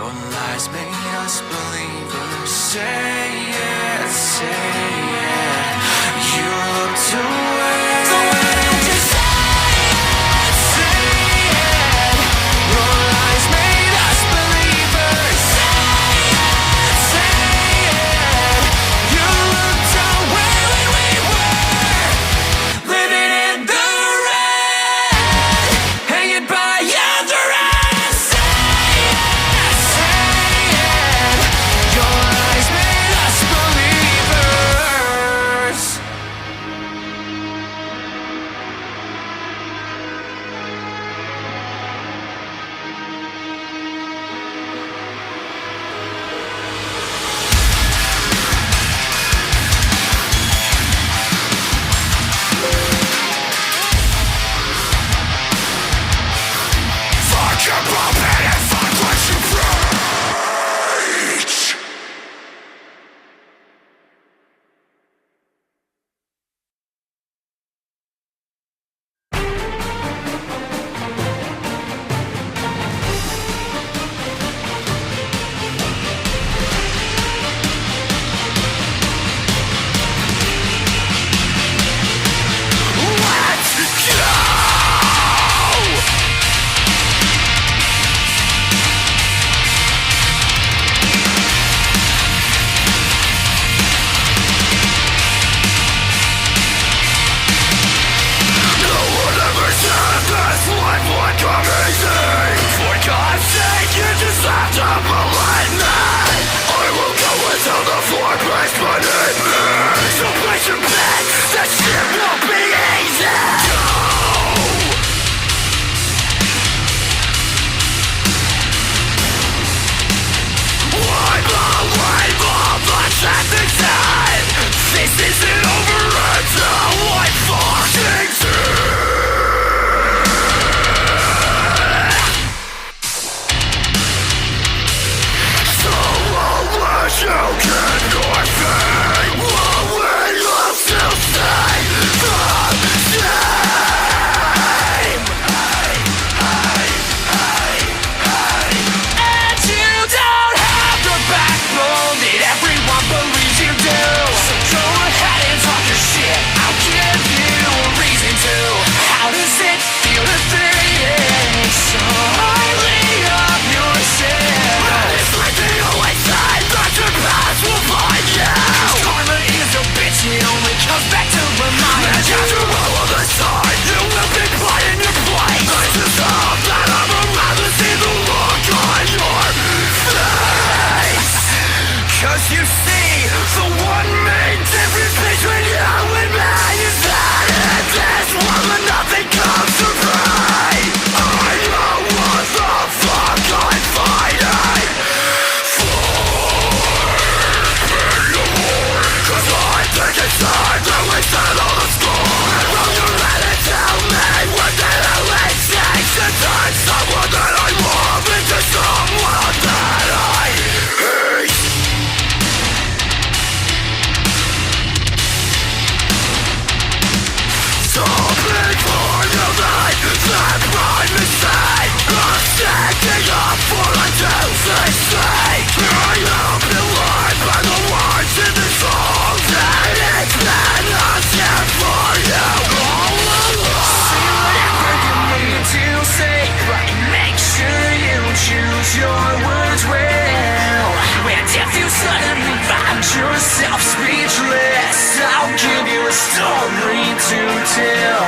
Your lies made us believers. Say it, say it. You looked away. So why don't you say it? Your lies made us believers. Say it. You looked away when we were living in the red, hanging by your thread. Say it. Your lies made us believers. Fuck your pulpit and fuck what you preach. Let's go! No one ever said this life would come easy. For God's sake, you just have to believe me. I will go until the floor breaks beneath me. So place your bet, that shit won't be easy. Go! I believe all the tactics said. This isn't over until I fucking see. So I'll let you get your fame. While we love to stay the same. And you don't have the backbone that everyone believes you do. So go ahead and talk your shit, I'll give you a reason to. How does it feel to think so highly of yourself? That is like the only sign that your past will find you. 'Cause karma is a bitch, it only comes back to remind you. And after all of the sign, you will be put in your place. This is all that I'm around to see the look on your face. 'Cause you see, the one main difference between you and me is that in this world when nothing comes to free, I know what the fuck I'm fighting for. 'Cause I think it's time that we settle the score. Will you let it tell me what the hell it takes to turn someone that I love into someone that I hate? Something for you that my mistake. I'm sticking up for a Tuesday's sake. I am belied by the words in the song that it's been unsaid for you all along. Say whatever you need to say, but make sure you choose your words well. And if you suddenly find yourself speechless, I'll give you a story to tell.